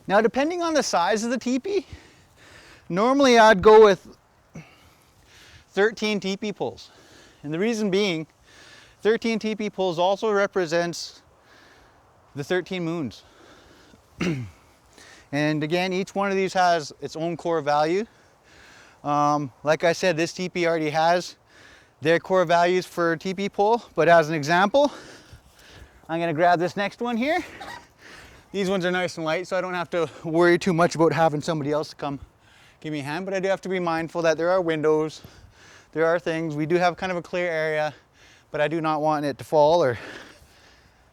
Now, depending on the size of the teepee, normally I'd go with 13 teepee poles. And the reason being, 13 teepee poles also represents the 13 moons. And again, each one of these has its own core value. Like I said, this teepee already has their core values for teepee pole, but as an example, I'm gonna grab this next one here. These ones are nice and light, so I don't have to worry too much about having somebody else come give me a hand, but I do have to be mindful that there are windows, there are things. We do have kind of a clear area, but I do not want it to fall, or,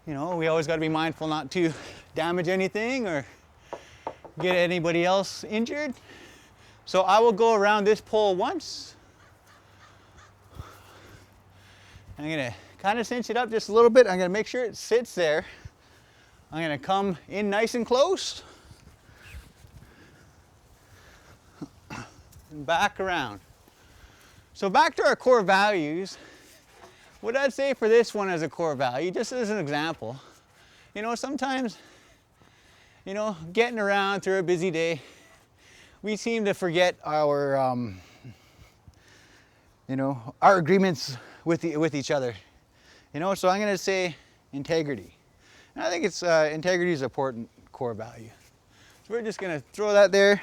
you know, we always gotta be mindful not to damage anything or get anybody else injured. So I will go around this pole once. I'm gonna kind of cinch it up just a little bit. I'm gonna make sure it sits there. I'm gonna come in nice and close and back around. So back to our core values. What I'd say for this one as a core value, just as an example, you know, sometimes, you know, getting around through a busy day, we seem to forget our, you know, our agreements with each other. You know, so I'm going to say integrity. And I think it's integrity is an important core value. So we're just going to throw that there.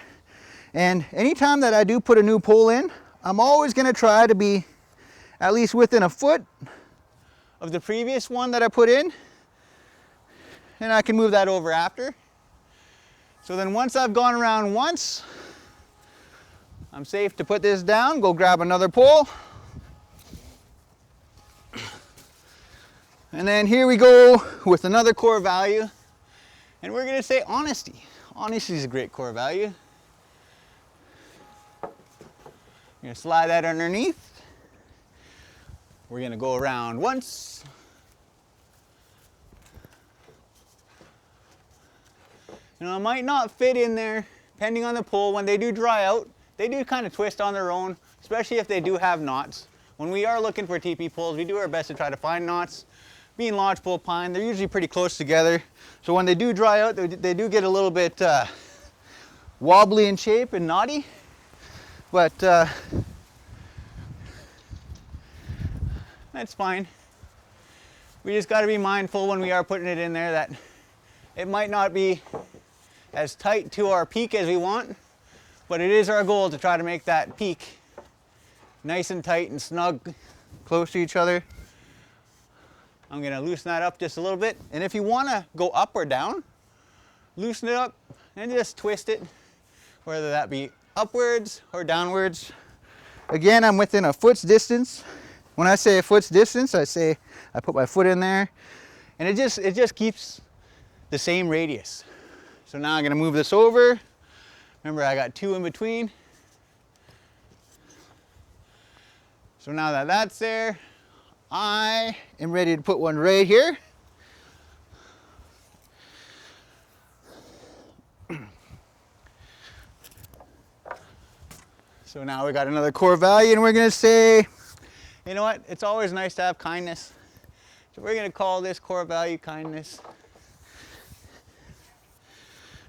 And anytime that I do put a new pole in, I'm always going to try to be at least within a foot of the previous one that I put in. And I can move that over after. So then once I've gone around once, I'm safe to put this down, go grab another pole. And then here we go with another core value. And we're gonna say honesty. Honesty is a great core value. You're gonna slide that underneath. We're gonna go around once. You know, it might not fit in there, depending on the pole. When they do dry out, they do kind of twist on their own, especially if they do have knots. When we are looking for teepee poles, we do our best to try to find knots. Being lodgepole pine, they're usually pretty close together. So when they do dry out, they do get a little bit wobbly in shape and knotty. But that's fine. We just got to be mindful when we are putting it in there that it might not be as tight to our peak as we want, but it is our goal to try to make that peak nice and tight and snug, close to each other. I'm gonna loosen that up just a little bit. And if you wanna go up or down, loosen it up and just twist it, whether that be upwards or downwards. Again, I'm within a foot's distance. When I say a foot's distance, I put my foot in there, and it just keeps the same radius. So now I'm gonna move this over. Remember, I got two in between. So now that that's there, I am ready to put one right here. So now we got another core value, and we're gonna say, you know what, it's always nice to have kindness. So we're gonna call this core value kindness.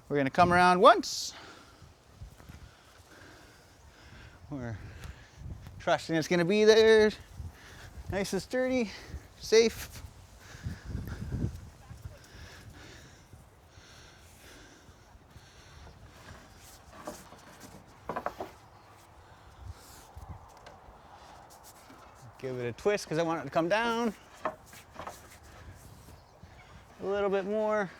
We're gonna come around once. We're trusting it's gonna be there, nice and sturdy, safe. Give it a twist because I want it to come down. A little bit more.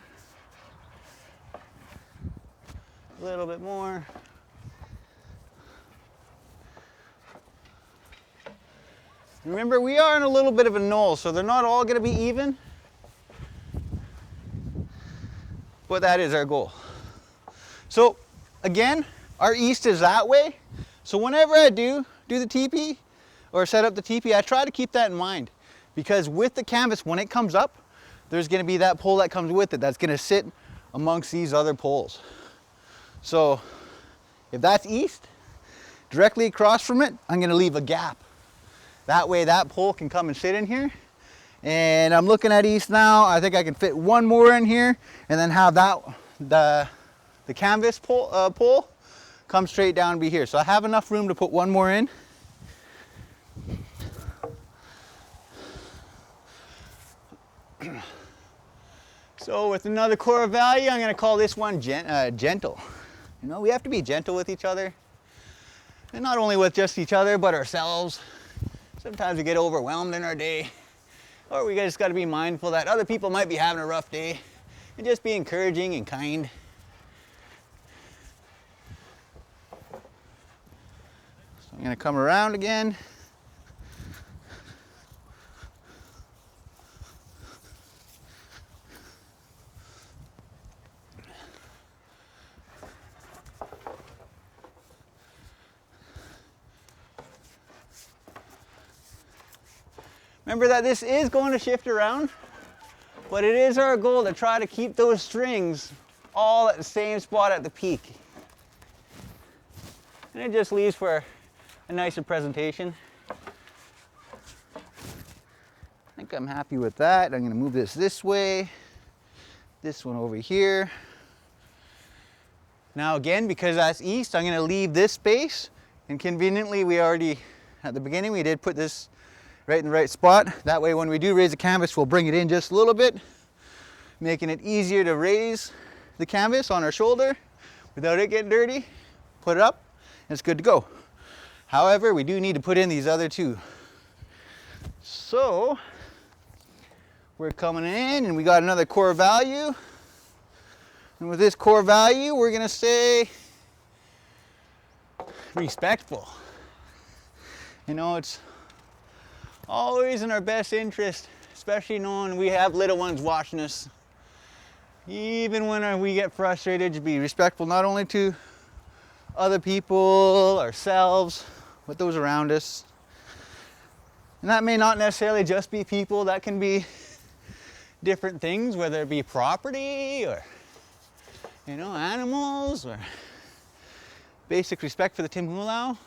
A little bit more. Remember, we are in a little bit of a knoll, so they're not all going to be even. But that is our goal. So again, our east is that way. So whenever I do the teepee or set up the teepee, I try to keep that in mind, because with the canvas, when it comes up, there's going to be that pole that comes with it that's going to sit amongst these other poles. So if that's east, directly across from it, I'm going to leave a gap. That way that pole can come and sit in here. And I'm looking at east now. I think I can fit one more in here and then have that, the the canvas pole comes straight down and be here. So I have enough room to put one more in. So with another core value, I'm going to call this one gentle. You know, we have to be gentle with each other. And not only with just each other, but ourselves. Sometimes we get overwhelmed in our day. Or we just got to be mindful that other people might be having a rough day. And just be encouraging and kind. So I'm going to come around again. Remember that this is going to shift around, but it is our goal to try to keep those strings all at the same spot at the peak. And it just leaves for a nicer presentation. I think I'm happy with that. I'm going to move this way, this one over here. Now again, because that's east, I'm going to leave this space, and conveniently we already, at the beginning, we did put this right in the right spot. That way when we do raise the canvas, we'll bring it in just a little bit, making it easier to raise the canvas on our shoulder without it getting dirty. Put it up, and it's good to go. However, we do need to put in these other two. So we're coming in and we got another core value. And with this core value, we're gonna say respectful. You know, it's always in our best interest, especially knowing we have little ones watching us. Even when we get frustrated, to be respectful not only to other people, ourselves, but those around us. And that may not necessarily just be people, that can be different things, whether it be property or, you know, animals, or basic respect for the Timhulau.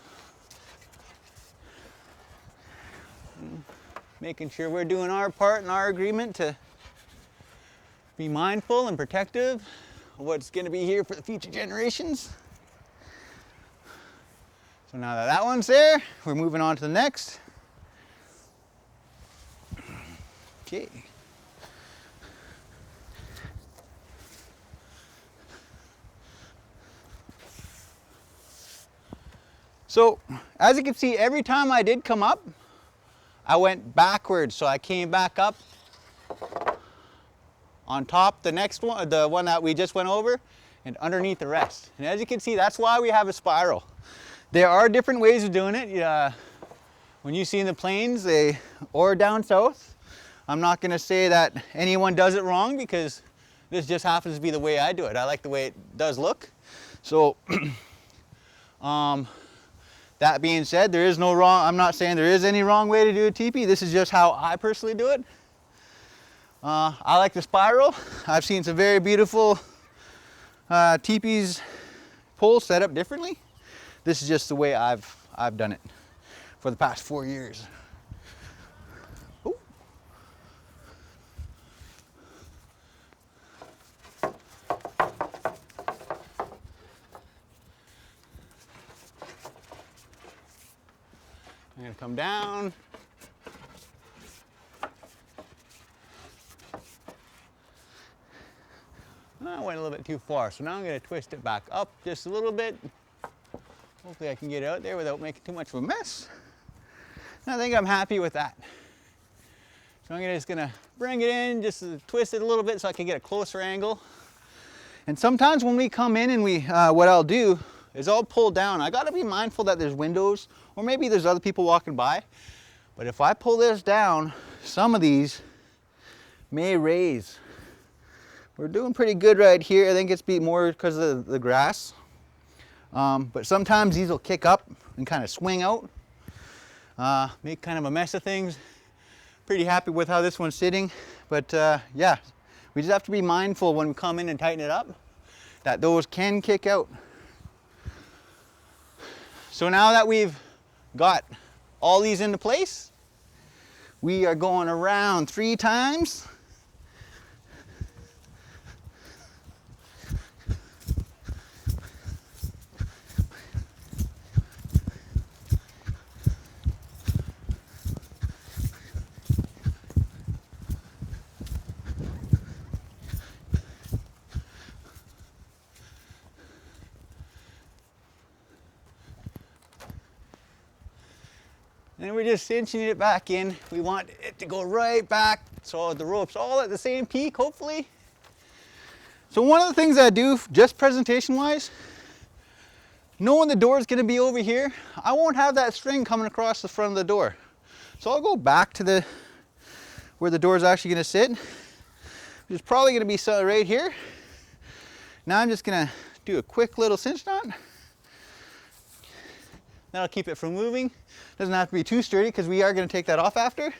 Making sure we're doing our part in our agreement to be mindful and protective of what's going to be here for the future generations. So now that that one's there, we're moving on to the next. Okay. So as you can see, every time I did come up, I went backwards, so I came back up on top the next one, the one that we just went over, and underneath the rest. And as you can see, that's why we have a spiral. There are different ways of doing it. When you see in the plains, or down south, I'm not going to say that anyone does it wrong, because this just happens to be the way I do it. I like the way it does look. So that being said, there is no wrong, I'm not saying there is any wrong way to do a teepee. This is just how I personally do it. I like the spiral. I've seen some very beautiful teepees poles set up differently. This is just the way I've done it for the past 4 years. Ooh. I'm going to come down. I went a little bit too far, so now I'm going to twist it back up just a little bit. Hopefully I can get out there without making too much of a mess. And I think I'm happy with that. So I'm just going to bring it in, just twist it a little bit so I can get a closer angle. And sometimes when we come in and what I'll do is I'll pull down. I got to be mindful that there's windows, or maybe there's other people walking by. But if I pull this down, some of these may raise. We're doing pretty good right here. I think it's more because of the grass. But sometimes these will kick up and kind of swing out. Make kind of a mess of things. Pretty happy with how this one's sitting. But yeah, we just have to be mindful when we come in and tighten it up that those can kick out. So now that we've got all these into place, we are going around 3 times. And we're just cinching it back in. We want it to go right back so the rope's all at the same peak, hopefully. So one of the things I do, just presentation wise, knowing the door is going to be over here, I won't have that string coming across the front of the door. So I'll go back to where the door is actually going to sit, which is probably going to be right here. Now I'm just going to do a quick little cinch knot. That'll keep it from moving. Doesn't have to be too sturdy because we are going to take that off after.